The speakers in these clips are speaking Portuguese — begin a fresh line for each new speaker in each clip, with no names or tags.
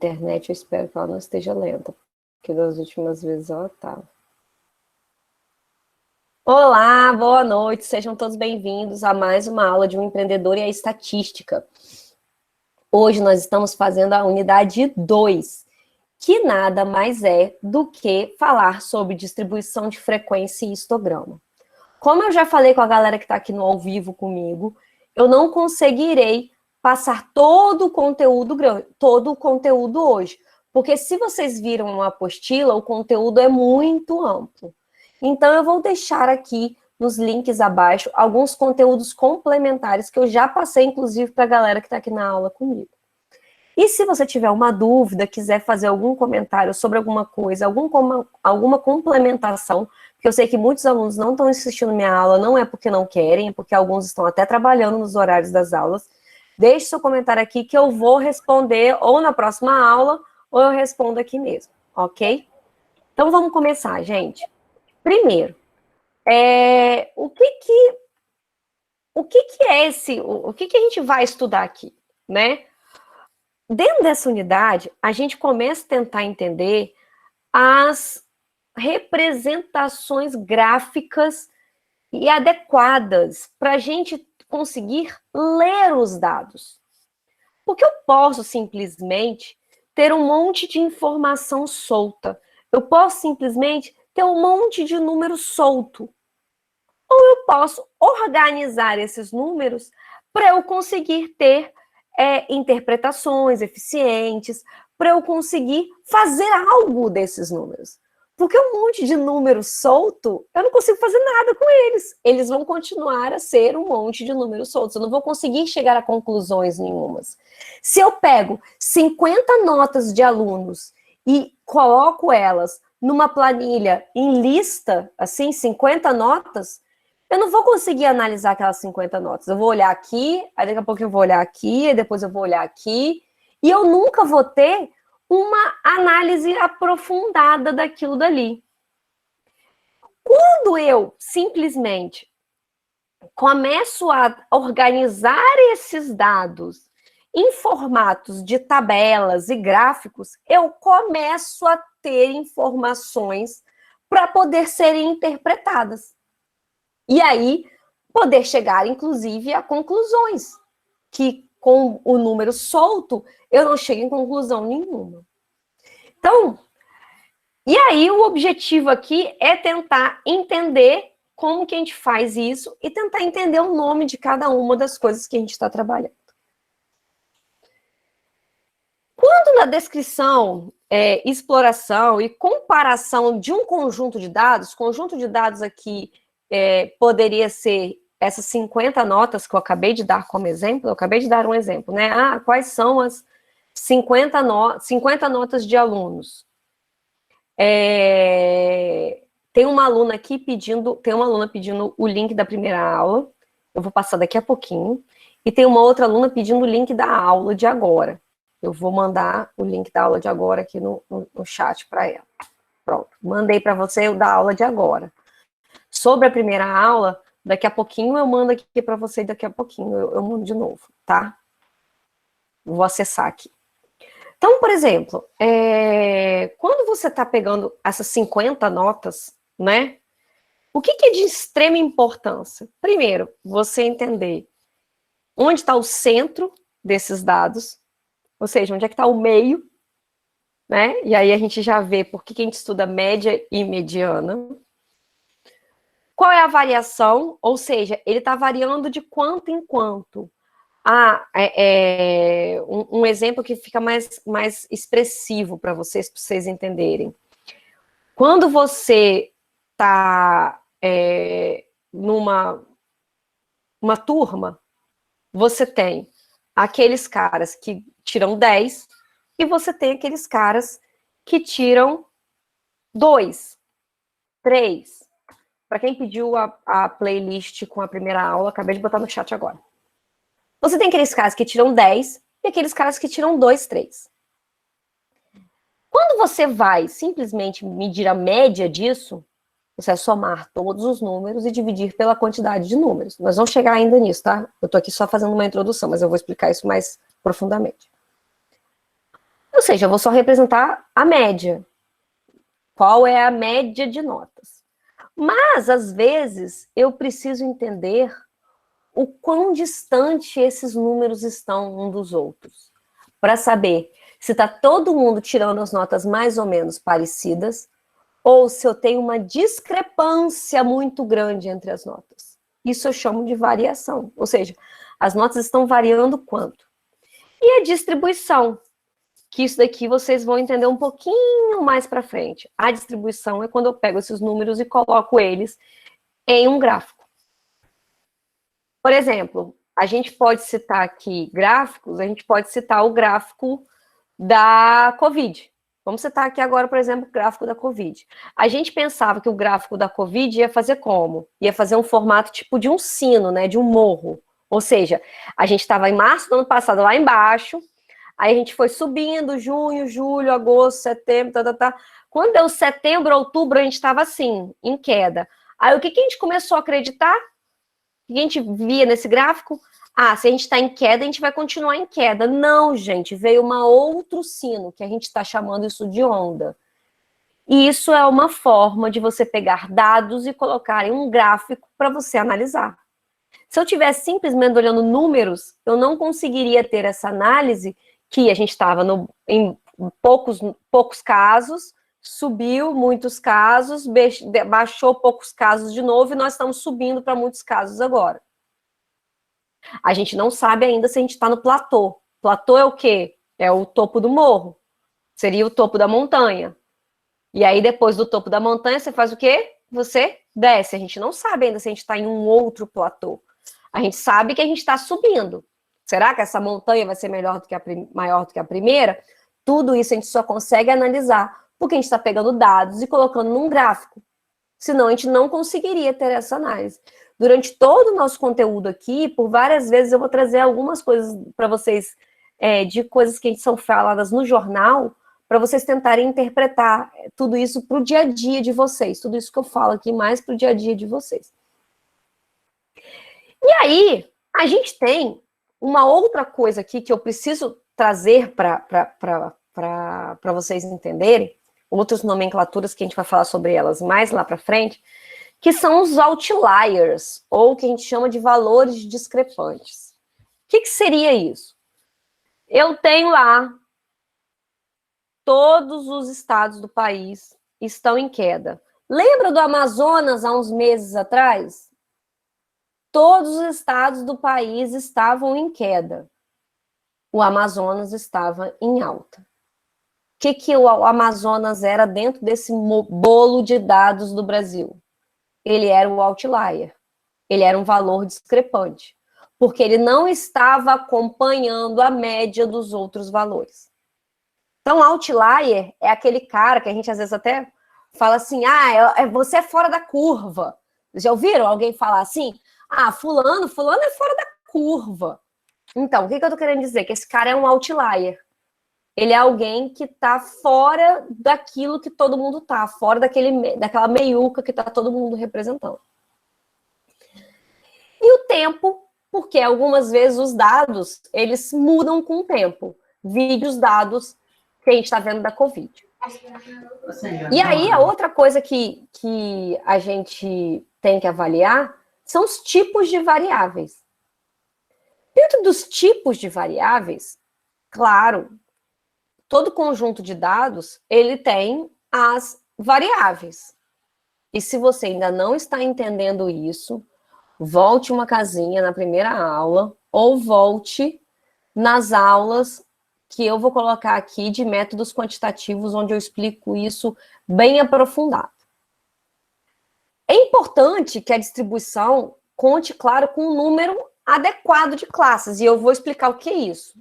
internet, eu espero que ela não esteja lenta, porque das últimas vezes ela estava. Olá, boa noite, sejam todos bem-vindos a mais uma aula de um empreendedor e a estatística. Hoje nós estamos fazendo a unidade 2, que nada mais é do que falar sobre distribuição de frequência e histograma. Como eu já falei com a galera que está aqui no ao vivo comigo, eu não conseguirei passar todo o conteúdo hoje, porque se vocês viram uma apostila, o conteúdo é muito amplo. Então eu vou deixar aqui nos links abaixo alguns conteúdos complementares que eu já passei, inclusive, para a galera que está aqui na aula comigo. E se você tiver uma dúvida, quiser fazer algum comentário sobre alguma coisa, alguma complementação, porque eu sei que muitos alunos não estão assistindo minha aula, não é porque não querem, é porque alguns estão até trabalhando nos horários das aulas, deixe seu comentário aqui que eu vou responder ou na próxima aula, ou eu respondo aqui mesmo, ok? Então vamos começar, gente. Primeiro, o que a gente vai estudar aqui, né? Dentro dessa unidade, a gente começa a tentar entender as representações gráficas e adequadas para a gente conseguir ler os dados. Porque eu posso simplesmente ter um monte de informação solta. Eu posso simplesmente ter um monte de número solto. Ou eu posso organizar esses números para eu conseguir ter interpretações eficientes, para eu conseguir fazer algo desses números. Porque um monte de número solto, eu não consigo fazer nada com eles. Eles vão continuar a ser um monte de números soltos. Eu não vou conseguir chegar a conclusões nenhumas. Se eu pego 50 notas de alunos e coloco elas numa planilha em lista, assim, 50 notas, eu não vou conseguir analisar aquelas 50 notas. Eu vou olhar aqui, aí daqui a pouco eu vou olhar aqui, aí depois eu vou olhar aqui, e eu nunca vou ter uma análise aprofundada daquilo dali. Quando eu simplesmente começo a organizar esses dados em formatos de tabelas e gráficos, eu começo a ter informações para poder serem interpretadas. E aí, poder chegar, inclusive, a conclusões, que com o número solto, eu não chego em conclusão nenhuma. Então, e aí o objetivo aqui é tentar entender como que a gente faz isso e tentar entender o nome de cada uma das coisas que a gente está trabalhando. Quando na descrição, exploração e comparação de um conjunto de dados aqui poderia ser essas 50 notas que eu acabei de dar como exemplo, eu acabei de dar um exemplo, né? Quais são as 50 notas de alunos? Tem uma aluna pedindo o link da primeira aula, eu vou passar daqui a pouquinho, e tem uma outra aluna pedindo o link da aula de agora. Eu vou mandar o link da aula de agora aqui no chat para ela. Pronto, mandei para você o da aula de agora. Sobre a primeira aula, daqui a pouquinho eu mando aqui para você, daqui a pouquinho eu mando de novo, tá? Vou acessar aqui. Então, por exemplo, quando você está pegando essas 50 notas, né? O que é de extrema importância? Primeiro, você entender onde está o centro desses dados, ou seja, onde é que está o meio, né? E aí a gente já vê por que a gente estuda média e mediana. Qual é a variação? Ou seja, ele está variando de quanto em quanto. Um exemplo que fica mais expressivo para vocês entenderem. Quando você está numa turma, você tem aqueles caras que tiram 10 e você tem aqueles caras que tiram 2, 3. Para quem pediu a playlist com a primeira aula, acabei de botar no chat agora. Você tem aqueles caras que tiram 10 e aqueles caras que tiram 2, 3. Quando você vai simplesmente medir a média disso, você vai somar todos os números e dividir pela quantidade de números. Nós vamos chegar ainda nisso, tá? Eu tô aqui só fazendo uma introdução, mas eu vou explicar isso mais profundamente. Ou seja, eu vou só representar a média. Qual é a média de notas? Mas, às vezes, eu preciso entender o quão distante esses números estão um dos outros, para saber se está todo mundo tirando as notas mais ou menos parecidas, ou se eu tenho uma discrepância muito grande entre as notas. Isso eu chamo de variação, ou seja, as notas estão variando quanto? E a distribuição, que isso daqui vocês vão entender um pouquinho mais para frente. A distribuição é quando eu pego esses números e coloco eles em um gráfico. Por exemplo, a gente pode citar aqui gráficos, a gente pode citar o gráfico da Covid. Vamos citar aqui agora, por exemplo, o gráfico da Covid. A gente pensava que o gráfico da Covid ia fazer como? Ia fazer um formato tipo de um sino, né, de um morro. Ou seja, a gente estava em março do ano passado lá embaixo, aí a gente foi subindo, junho, julho, agosto, setembro, tá. Quando deu setembro, outubro, a gente estava assim, em queda. Aí o que a gente começou a acreditar? O que a gente via nesse gráfico? Ah, se a gente está em queda, a gente vai continuar em queda. Não, gente, veio uma outro sino, que a gente está chamando isso de onda. E isso é uma forma de você pegar dados e colocar em um gráfico para você analisar. Se eu tivesse simplesmente olhando números, eu não conseguiria ter essa análise que a gente estava em poucos casos, subiu muitos casos, baixou poucos casos de novo e nós estamos subindo para muitos casos agora. A gente não sabe ainda se a gente está no platô. Platô é o quê? É o topo do morro. Seria o topo da montanha. E aí, depois do topo da montanha, você faz o quê? Você desce. A gente não sabe ainda se a gente está em um outro platô. A gente sabe que a gente está subindo. Será que essa montanha vai ser maior do que a primeira? Tudo isso a gente só consegue analisar porque a gente está pegando dados e colocando num gráfico. Senão a gente não conseguiria ter essa análise. Durante todo o nosso conteúdo aqui, por várias vezes eu vou trazer algumas coisas para vocês, de coisas que são faladas no jornal, para vocês tentarem interpretar tudo isso para o dia a dia de vocês. Tudo isso que eu falo aqui mais para o dia a dia de vocês. E aí, a gente tem uma outra coisa aqui que eu preciso trazer para vocês entenderem, outras nomenclaturas que a gente vai falar sobre elas mais lá para frente, que são os outliers, ou que a gente chama de valores discrepantes. O que seria isso? Eu tenho lá, todos os estados do país estão em queda. Lembra do Amazonas há uns meses atrás? Todos os estados do país estavam em queda. O Amazonas estava em alta. O que o Amazonas era dentro desse bolo de dados do Brasil? Ele era um outlier. Ele era um valor discrepante, porque ele não estava acompanhando a média dos outros valores. Então, outlier é aquele cara que a gente às vezes até fala assim, você é fora da curva. Já ouviram alguém falar assim? Ah, fulano é fora da curva. Então, o que eu tô querendo dizer? Que esse cara é um outlier. Ele é alguém que tá fora daquilo que todo mundo tá, fora daquela meiuca que tá todo mundo representando. E o tempo, porque algumas vezes os dados, eles mudam com o tempo. Vide os dados que a gente está vendo da Covid. E aí, a outra coisa que a gente tem que avaliar são os tipos de variáveis. Dentro dos tipos de variáveis, claro, todo conjunto de dados, ele tem as variáveis. E se você ainda não está entendendo isso, volte uma casinha na primeira aula ou volte nas aulas que eu vou colocar aqui de métodos quantitativos, onde eu explico isso bem aprofundado. É importante que a distribuição conte, claro, com um número adequado de classes, e eu vou explicar o que é isso.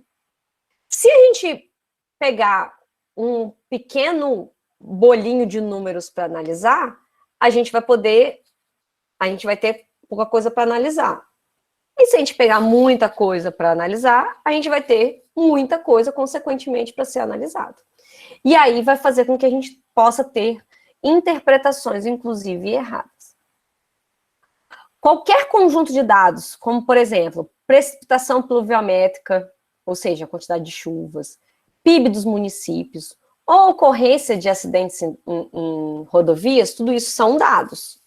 Se a gente pegar um pequeno bolinho de números para analisar, a gente vai ter pouca coisa para analisar. E se a gente pegar muita coisa para analisar, a gente vai ter muita coisa, consequentemente, para ser analisado. E aí vai fazer com que a gente possa ter interpretações, inclusive, erradas. Qualquer conjunto de dados, como, por exemplo, precipitação pluviométrica, ou seja, a quantidade de chuvas, PIB dos municípios, ou ocorrência de acidentes em rodovias, tudo isso são dados.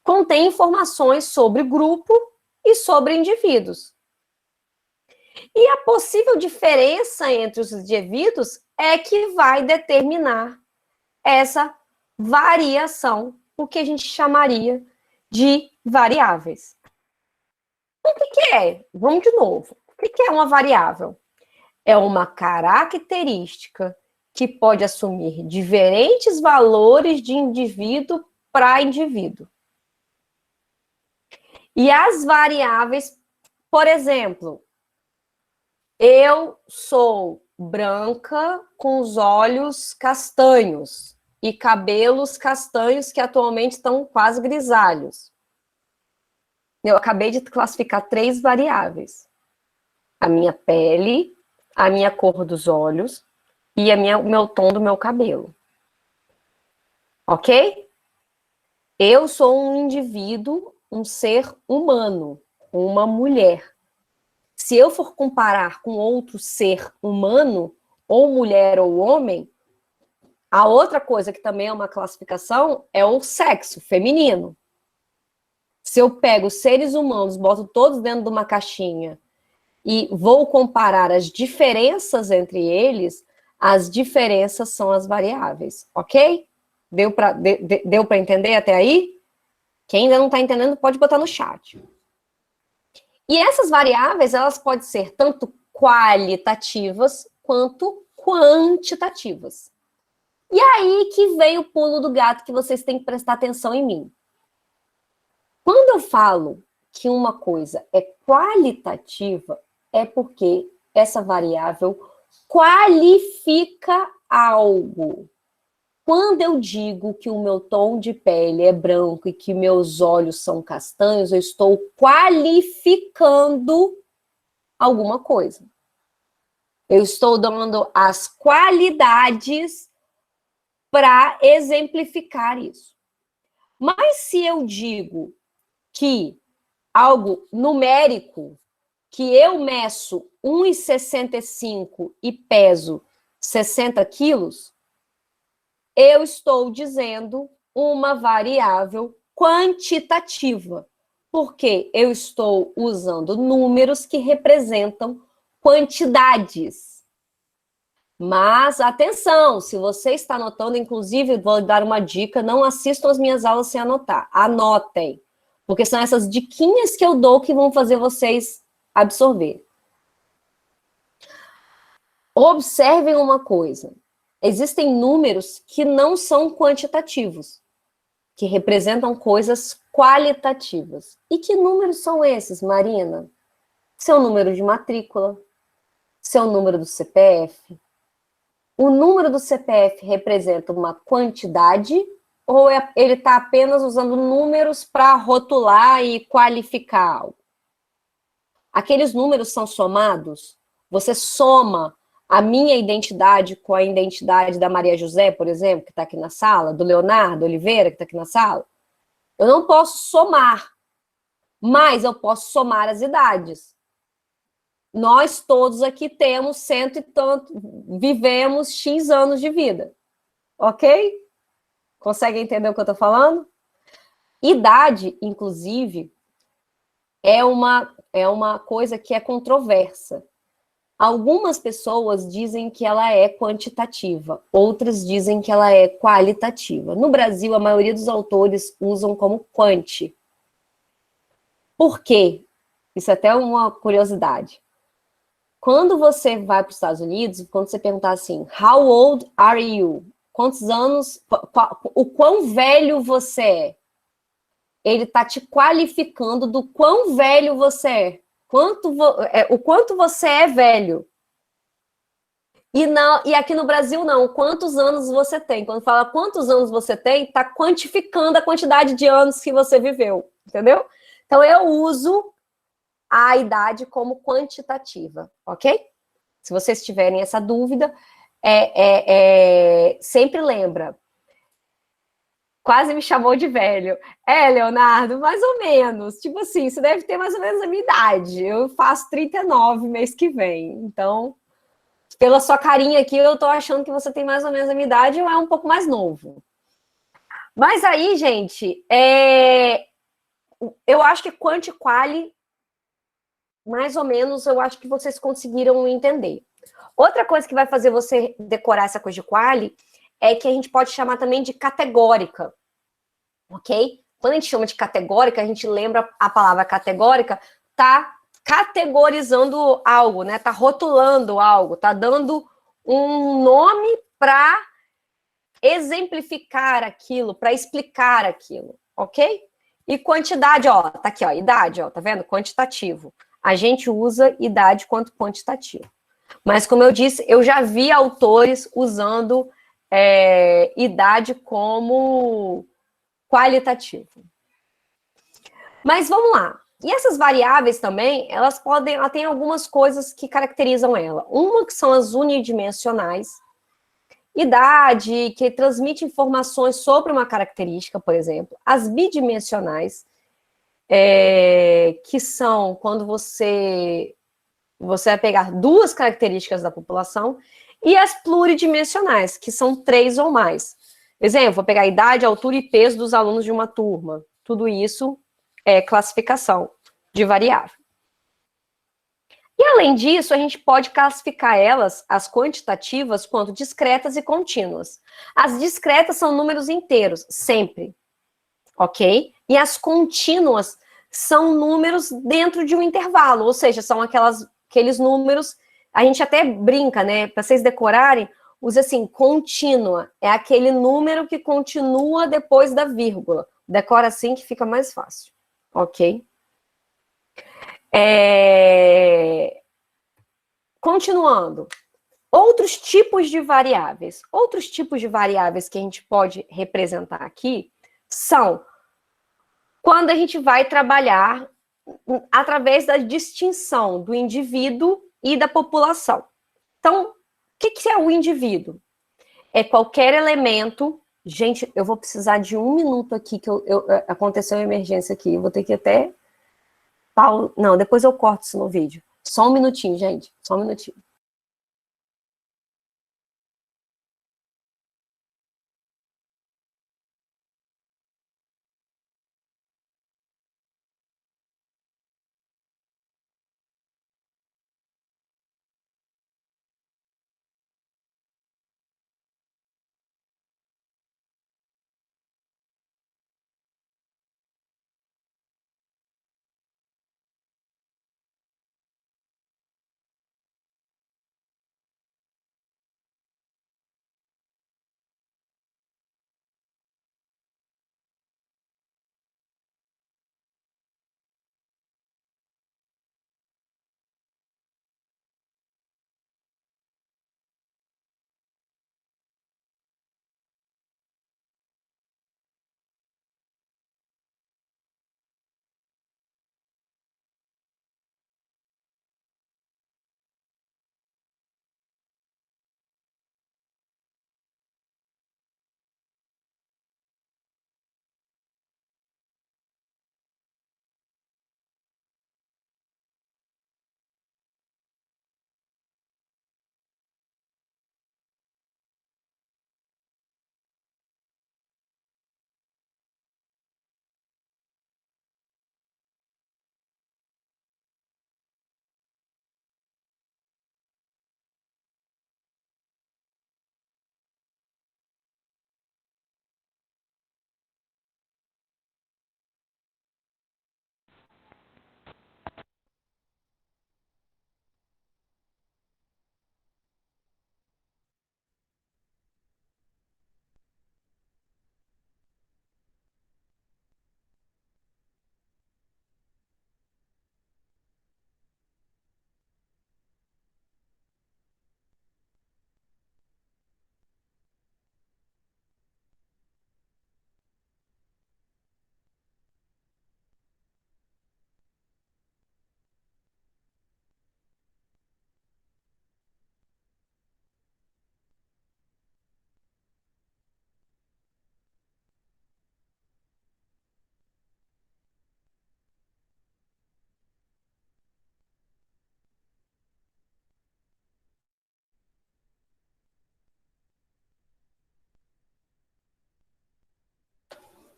Contém informações sobre grupo e sobre indivíduos. E a possível diferença entre os indivíduos é que vai determinar essa variação, o que a gente chamaria de variáveis. O que é? Vamos de novo. O que é uma variável? É uma característica que pode assumir diferentes valores de indivíduo para indivíduo. E as variáveis, por exemplo, eu sou branca com os olhos castanhos e cabelos castanhos que atualmente estão quase grisalhos. Eu acabei de classificar 3 variáveis. A minha pele, a minha cor dos olhos e o meu tom do meu cabelo. Ok? Eu sou um indivíduo, um ser humano, uma mulher. Se eu for comparar com outro ser humano, ou mulher ou homem, a outra coisa que também é uma classificação é o sexo feminino. Se eu pego seres humanos, boto todos dentro de uma caixinha e vou comparar as diferenças entre eles, as diferenças são as variáveis, ok? Deu para entender até aí? Quem ainda não está entendendo pode botar no chat. E essas variáveis, elas podem ser tanto qualitativas quanto quantitativas. E aí que vem o pulo do gato que vocês têm que prestar atenção em mim. Quando eu falo que uma coisa é qualitativa, é porque essa variável qualifica algo. Quando eu digo que o meu tom de pele é branco e que meus olhos são castanhos, eu estou qualificando alguma coisa. Eu estou dando as qualidades para exemplificar isso. Mas se eu digo que algo numérico, que eu meço 1,65 e peso 60 quilos, eu estou dizendo uma variável quantitativa, porque eu estou usando números que representam quantidades. Mas, atenção, se você está anotando, inclusive, vou dar uma dica, não assistam as minhas aulas sem anotar, anotem, porque são essas diquinhas que eu dou que vão fazer vocês absorver. Observem uma coisa, existem números que não são quantitativos, que representam coisas qualitativas. E que números são esses, Marina? Seu número de matrícula, seu número do CPF. O número do CPF representa uma quantidade ou ele está apenas usando números para rotular e qualificar algo? Aqueles números são somados? Você soma a minha identidade com a identidade da Maria José, por exemplo, que está aqui na sala, do Leonardo Oliveira, que está aqui na sala? Eu não posso somar, mas eu posso somar as idades. Nós todos aqui temos cento e tanto, vivemos X anos de vida. Ok? Consegue entender o que eu estou falando? Idade, inclusive, é uma coisa que é controversa. Algumas pessoas dizem que ela é quantitativa, outras dizem que ela é qualitativa. No Brasil, a maioria dos autores usam como quanti. Por quê? Isso é até uma curiosidade. Quando você vai para os Estados Unidos, quando você perguntar assim, how old are you? Quantos anos, o quão velho você é? Ele está te qualificando do quão velho você é. O quanto você é velho. E aqui no Brasil, não. Quantos anos você tem? Quando fala quantos anos você tem, está quantificando a quantidade de anos que você viveu. Entendeu? Então, eu uso a idade como quantitativa, ok? Se vocês tiverem essa dúvida, sempre lembra. Quase me chamou de velho. Leonardo, mais ou menos. Tipo assim, você deve ter mais ou menos a minha idade. Eu faço 39 mês que vem. Então, Pela sua carinha aqui, eu tô achando que você tem mais ou menos a minha idade ou é um pouco mais novo. Mas aí, gente, eu acho que quanti quali, mais ou menos, eu acho que vocês conseguiram entender. Outra coisa que vai fazer você decorar essa coisa de quali é que a gente pode chamar também de categórica, ok? Quando a gente chama de categórica, a gente lembra a palavra categórica, tá categorizando algo, né? Tá rotulando algo, tá dando um nome para exemplificar aquilo, para explicar aquilo, ok? E quantidade, ó, tá aqui, ó, idade, ó, tá vendo? Quantitativo. A gente usa idade quanto quantitativo. Mas, como eu disse, eu já vi autores usando idade como qualitativo. Mas vamos lá. E essas variáveis também, ela tem algumas coisas que caracterizam ela. Uma que são as unidimensionais, idade, que transmite informações sobre uma característica, por exemplo. As bidimensionais, que são quando você vai pegar duas características da população, e as pluridimensionais, que são 3 ou mais. Exemplo, vou pegar a idade, altura e peso dos alunos de uma turma. Tudo isso é classificação de variável. E além disso, a gente pode classificar elas, as quantitativas, quanto discretas e contínuas. As discretas são números inteiros, sempre, ok? E as contínuas são números dentro de um intervalo, ou seja, são aqueles números, a gente até brinca, né? Para vocês decorarem, usa assim, contínua, é aquele número que continua depois da vírgula. Decora assim que fica mais fácil, ok? Continuando. Outros tipos de variáveis. Outros tipos de variáveis que a gente pode representar aqui são quando a gente vai trabalhar através da distinção do indivíduo e da população. Então, o que é o indivíduo? É qualquer elemento. Gente, eu vou precisar de um minuto aqui, que aconteceu uma emergência aqui. Eu vou ter que até. Não, depois eu corto isso no vídeo. Só um minutinho, gente. Só um minutinho.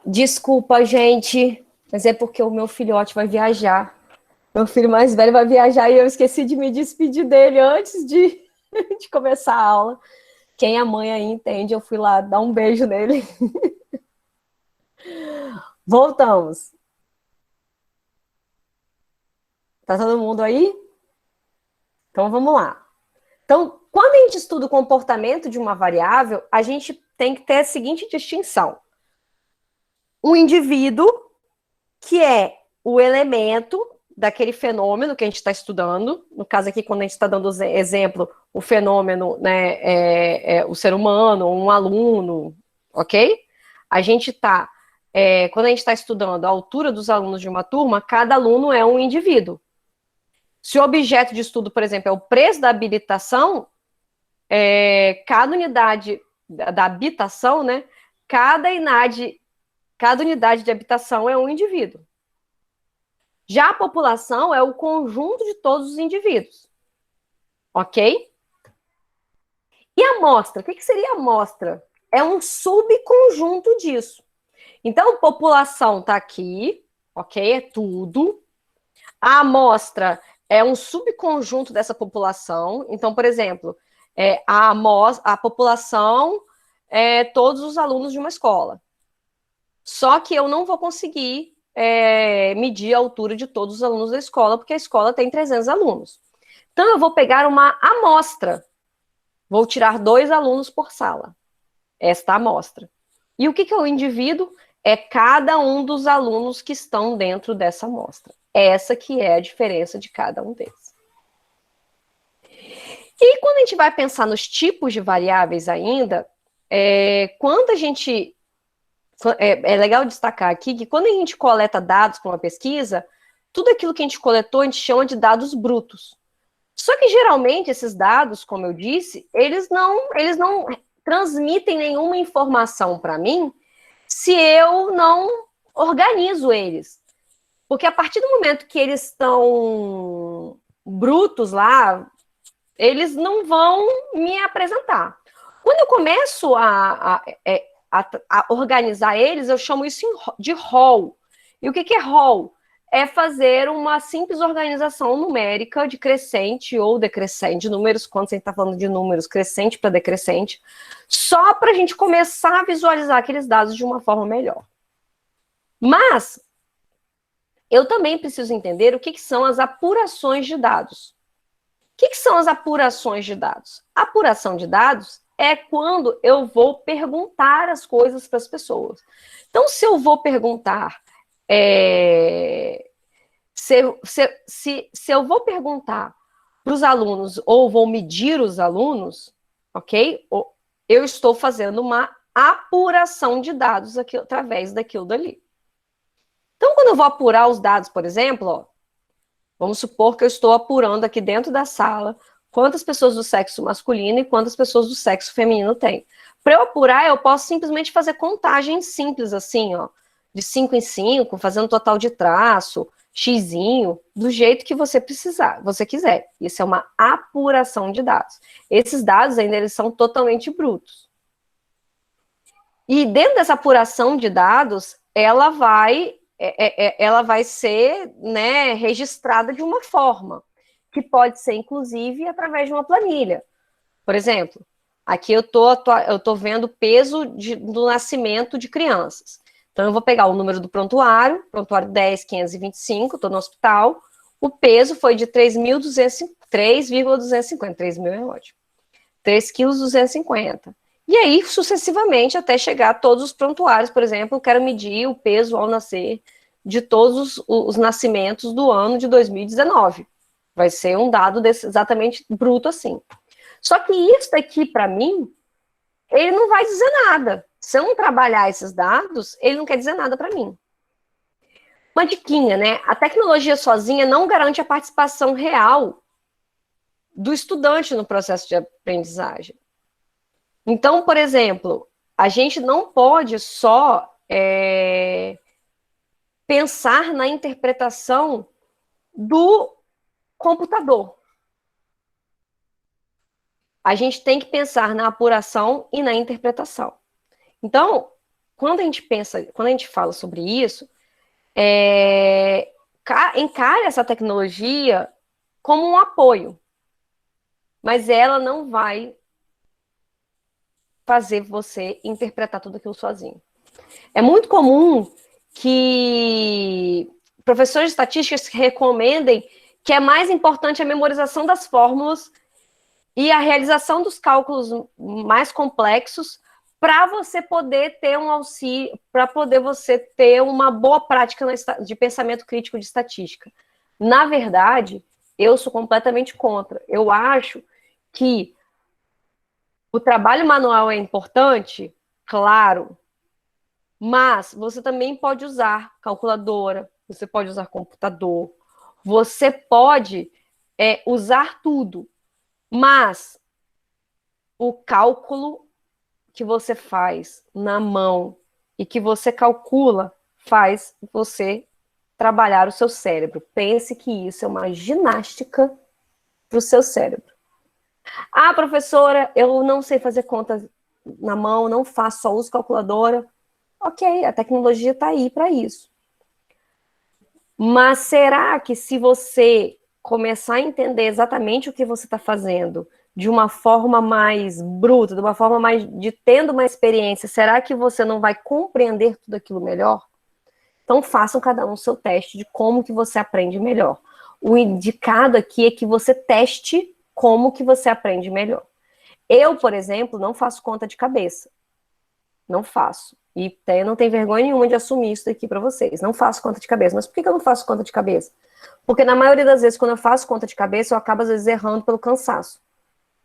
Desculpa, gente, mas é porque o meu filhote vai viajar. Meu filho mais velho vai viajar e eu esqueci de me despedir dele antes de, de começar a aula. Quem é mãe aí entende, eu fui lá dar um beijo nele. Voltamos. Tá todo mundo aí? Então vamos lá. Então, quando a gente estuda o comportamento de uma variável, a gente tem que ter a seguinte distinção: um indivíduo, que é o elemento daquele fenômeno que a gente está estudando. No caso aqui, quando a gente está dando exemplo, o fenômeno, né, o ser humano, um aluno, ok? A gente está, quando a gente está estudando a altura dos alunos de uma turma, cada aluno é um indivíduo. Se o objeto de estudo, por exemplo, é o preço da habilitação, cada unidade da habitação, né, cada unidade de habitação é um indivíduo. Já a população é o conjunto de todos os indivíduos. Ok? E a amostra? O que seria a amostra? É um subconjunto disso. Então, população está aqui, ok? É tudo. A amostra é um subconjunto dessa população. Então, por exemplo, a população é todos os alunos de uma escola. Só que eu não vou conseguir medir a altura de todos os alunos da escola, porque a escola tem 300 alunos. Então, eu vou pegar uma amostra. Vou tirar 2 alunos por sala. Esta amostra. E o que é o indivíduo? É cada um dos alunos que estão dentro dessa amostra. Essa que é a diferença de cada um deles. E quando a gente vai pensar nos tipos de variáveis ainda, quando a gente... É legal destacar aqui que quando a gente coleta dados para uma pesquisa, tudo aquilo que a gente coletou, a gente chama de dados brutos. Só que, geralmente, esses dados, como eu disse, eles não transmitem nenhuma informação para mim se eu não organizo eles. Porque a partir do momento que eles estão brutos lá, eles não vão me apresentar. Quando eu começo a organizar eles, eu chamo isso de rol. E o que é rol? É fazer uma simples organização numérica de crescente ou decrescente, de números, quando você está falando de números, crescente para decrescente, só para a gente começar a visualizar aqueles dados de uma forma melhor. Mas eu também preciso entender o que são as apurações de dados. O que são as apurações de dados? Apuração de dados é quando eu vou perguntar as coisas para as pessoas. Então, se eu vou perguntar, se eu vou perguntar para os alunos ou vou medir os alunos, ok? Eu estou fazendo uma apuração de dados aqui, através daquilo dali. Então, quando eu vou apurar os dados, por exemplo, ó, vamos supor que eu estou apurando aqui dentro da sala quantas pessoas do sexo masculino e quantas pessoas do sexo feminino tem. Para eu apurar, eu posso simplesmente fazer contagens simples, assim, ó, de 5 em 5, fazendo total de traço, xizinho, do jeito que você precisar, você quiser. Isso é uma apuração de dados. Esses dados ainda eles são totalmente brutos. E dentro dessa apuração de dados, ela vai ser, né, registrada de uma forma, que pode ser, inclusive, através de uma planilha. Por exemplo, aqui eu tô vendo o peso do nascimento de crianças. Então, eu vou pegar o número do prontuário 10.525, estou no hospital, o peso foi de 3,250, 3 mil é ótimo, 3,250 kg. E aí, sucessivamente, até chegar a todos os prontuários, por exemplo, eu quero medir o peso ao nascer de todos os nascimentos do ano de 2019. Vai ser um dado exatamente bruto assim. Só que isso daqui, para mim, ele não vai dizer nada. Se eu não trabalhar esses dados, ele não quer dizer nada para mim. Uma diquinha, né? A tecnologia sozinha não garante a participação real do estudante no processo de aprendizagem. Então, por exemplo, a gente não pode só pensar na interpretação do computador. A gente tem que pensar na apuração e na interpretação. Então, quando a gente pensa, quando a gente fala sobre isso, encare essa tecnologia como um apoio, mas ela não vai fazer você interpretar tudo aquilo sozinho. É muito comum que professores de estatística recomendem que é mais importante a memorização das fórmulas e a realização dos cálculos mais complexos para você poder ter um auxílio, para poder você ter uma boa prática de pensamento crítico de estatística. Na verdade, eu sou completamente contra. Eu acho que o trabalho manual é importante, claro, mas você também pode usar calculadora, você pode usar computador, você pode usar tudo, mas o cálculo que você faz na mão e que você calcula faz você trabalhar o seu cérebro. Pense que isso é uma ginástica para o seu cérebro. Ah, professora, eu não sei fazer contas na mão, não faço, só uso calculadora. Ok, a tecnologia está aí para isso. Mas será que se você começar a entender exatamente o que você está fazendo de uma forma mais bruta, de uma forma mais de tendo uma experiência, será que você não vai compreender tudo aquilo melhor? Então façam cada um o seu teste de como que você aprende melhor. O indicado aqui é que você teste como que você aprende melhor. Eu, por exemplo, não faço conta de cabeça. Não faço. E não tenho vergonha nenhuma de assumir isso aqui para vocês. Não faço conta de cabeça. Mas por que eu não faço conta de cabeça? Porque na maioria das vezes, quando eu faço conta de cabeça, eu acabo às vezes errando pelo cansaço.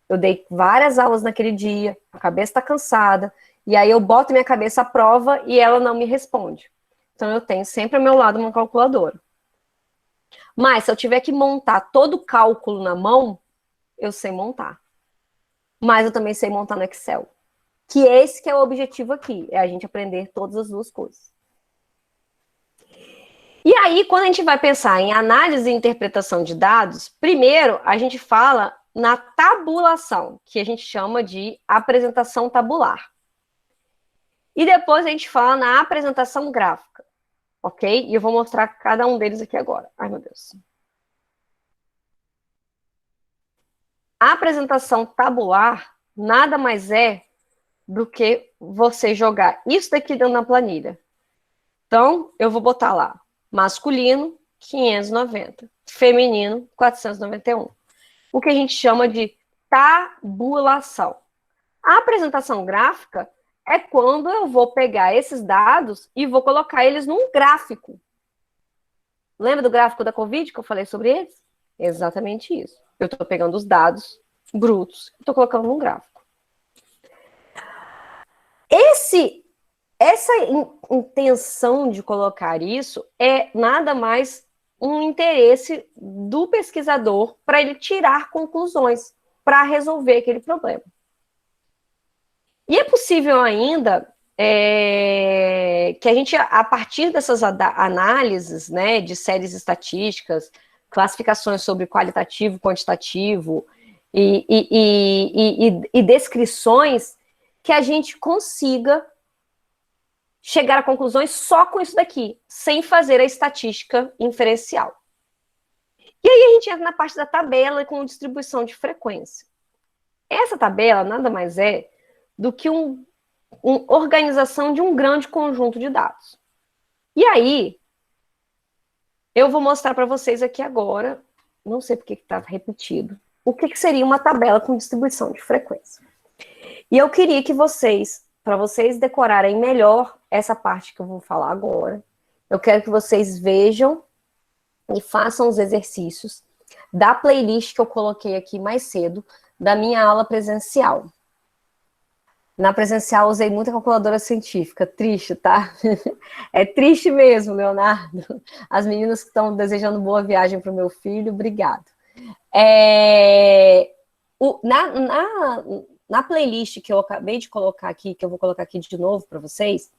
Eu dei várias aulas naquele dia, a cabeça está cansada, e aí eu boto minha cabeça à prova e ela não me responde. Então eu tenho sempre ao meu lado uma calculadora. Mas se eu tiver que montar todo o cálculo na mão, eu sei montar. Mas eu também sei montar no Excel. Que esse que é o objetivo aqui, é a gente aprender todas as duas coisas. E aí, quando a gente vai pensar em análise e interpretação de dados, primeiro a gente fala na tabulação, que a gente chama de apresentação tabular. E depois a gente fala na apresentação gráfica, ok? E eu vou mostrar cada um deles aqui agora. Ai, meu Deus. A apresentação tabular nada mais é do que você jogar isso daqui dentro da planilha. Então, eu vou botar lá, masculino, 590, feminino, 491. O que a gente chama de tabulação. A apresentação gráfica é quando eu vou pegar esses dados e vou colocar eles num gráfico. Lembra do gráfico da Covid que eu falei sobre eles? Exatamente isso. Eu estou pegando os dados brutos e estou colocando num gráfico. Essa intenção de colocar isso é nada mais um interesse do pesquisador para ele tirar conclusões para resolver aquele problema. E é possível ainda que a gente, a partir dessas análises, né, de séries estatísticas, classificações sobre qualitativo, quantitativo e descrições, que a gente consiga chegar a conclusões só com isso daqui, sem fazer a estatística inferencial. E aí a gente entra na parte da tabela com distribuição de frequência. Essa tabela nada mais é do que uma organização de um grande conjunto de dados. E aí, eu vou mostrar para vocês aqui agora, não sei porque está repetido, o que seria uma tabela com distribuição de frequência. E eu queria que vocês, para vocês decorarem melhor essa parte que eu vou falar agora, eu quero que vocês vejam e façam os exercícios da playlist que eu coloquei aqui mais cedo, da minha aula presencial. Na presencial, usei muita calculadora científica. Triste, tá? É triste mesmo, Leonardo. As meninas que estão desejando boa viagem para o meu filho, obrigado. Na playlist que eu acabei de colocar aqui, que eu vou colocar aqui de novo para vocês,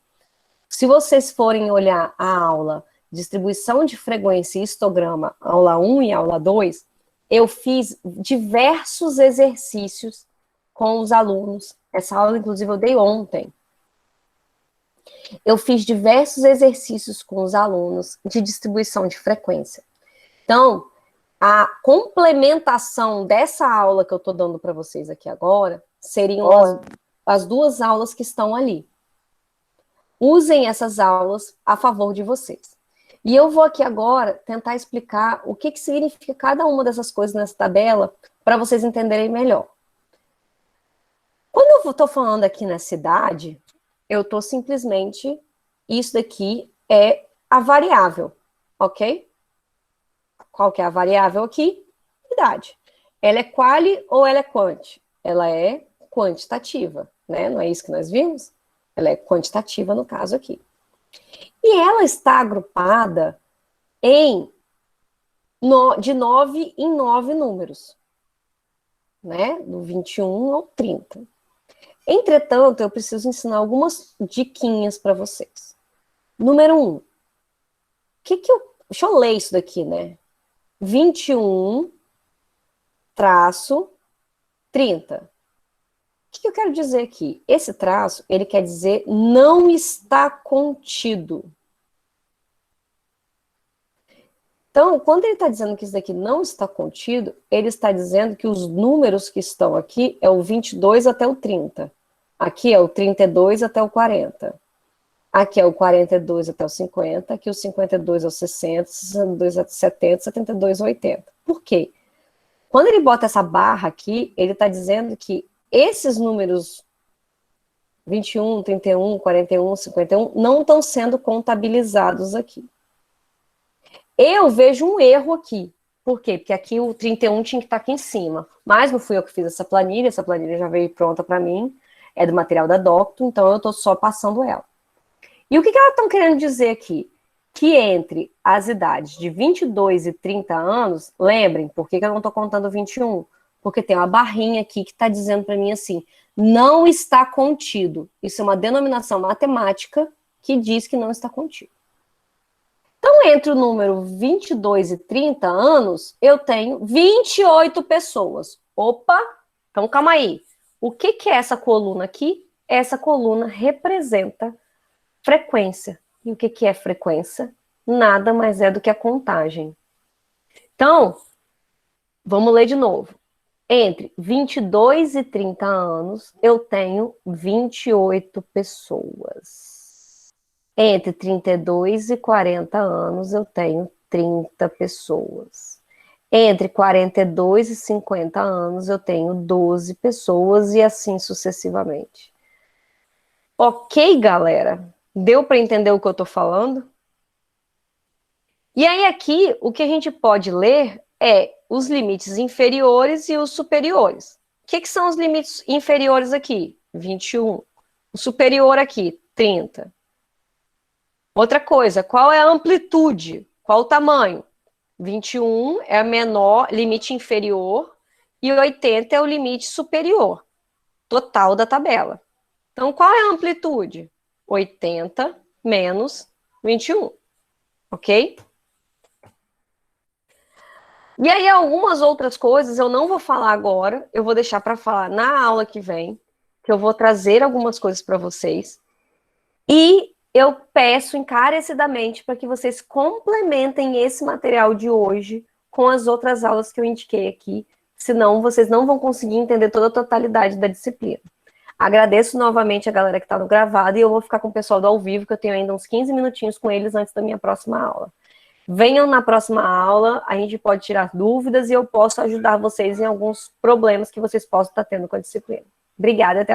se vocês forem olhar a aula distribuição de frequência e histograma, aula 1 e aula 2, eu fiz diversos exercícios com os alunos. Essa aula, inclusive, eu dei ontem. Eu fiz diversos exercícios com os alunos de distribuição de frequência. Então, a complementação dessa aula que eu estou dando para vocês aqui agora seriam as duas aulas que estão ali. Usem essas aulas a favor de vocês. E eu vou aqui agora tentar explicar o que significa cada uma dessas coisas nessa tabela para vocês entenderem melhor. Quando eu estou falando aqui na cidade, eu estou simplesmente... Isso daqui é a variável, ok? Qual que é a variável aqui? Idade. Ela é quali ou ela é quant? Ela é quantitativa, né? Não é isso que nós vimos? Ela é quantitativa no caso aqui. E ela está agrupada de 9 em 9 números, né? Do 21 ao 30. Entretanto, eu preciso ensinar algumas diquinhas para vocês. Número 1. Deixa eu ler isso daqui, né? 21 traço 30. O que eu quero dizer aqui? Esse traço, ele quer dizer não está contido. Então, quando ele está dizendo que isso daqui não está contido, ele está dizendo que os números que estão aqui é o 22 até o 30. Aqui é o 32 até o 40. Aqui é o 42 até o 50. Aqui o 52 ao 60, 62 até 70, 72 ao 80. Por quê? Quando ele bota essa barra aqui, ele está dizendo que esses números 21, 31, 41, 51 não estão sendo contabilizados aqui. Eu vejo um erro aqui. Por quê? Porque aqui o 31 tinha que estar aqui em cima. Mas não fui eu que fiz essa planilha já veio pronta para mim. É do material da Docto, então eu estou só passando ela. E o que elas estão querendo dizer aqui? Que entre as idades de 22 e 30 anos, lembrem, por que eu não estou contando 21? Porque tem uma barrinha aqui que está dizendo para mim assim, não está contido. Isso é uma denominação matemática que diz que não está contido. Então, entre o número 22 e 30 anos, eu tenho 28 pessoas. Opa, então calma aí. O que é essa coluna aqui? Essa coluna representa frequência. E o que é frequência? Nada mais é do que a contagem. Então, vamos ler de novo. Entre 22 e 30 anos, eu tenho 28 pessoas. Entre 32 e 40 anos, eu tenho 30 pessoas. Entre 42 e 50 anos, eu tenho 12 pessoas e assim sucessivamente. Ok, galera? Deu para entender o que eu estou falando? E aí aqui, o que a gente pode ler é os limites inferiores e os superiores. O que são os limites inferiores aqui? 21. O superior aqui, 30. Outra coisa, qual é a amplitude? Qual o tamanho? 21 é a menor, limite inferior, e 80 é o limite superior, total da tabela. Então, qual é a amplitude? 80 menos 21, ok? E aí, algumas outras coisas eu não vou falar agora, eu vou deixar para falar na aula que vem, que eu vou trazer algumas coisas para vocês. E eu peço encarecidamente para que vocês complementem esse material de hoje com as outras aulas que eu indiquei aqui, senão vocês não vão conseguir entender toda a totalidade da disciplina. Agradeço novamente a galera que está no gravado e eu vou ficar com o pessoal do ao vivo, que eu tenho ainda uns 15 minutinhos com eles antes da minha próxima aula. Venham na próxima aula, a gente pode tirar dúvidas e eu posso ajudar vocês em alguns problemas que vocês possam estar tendo com a disciplina. Obrigada, até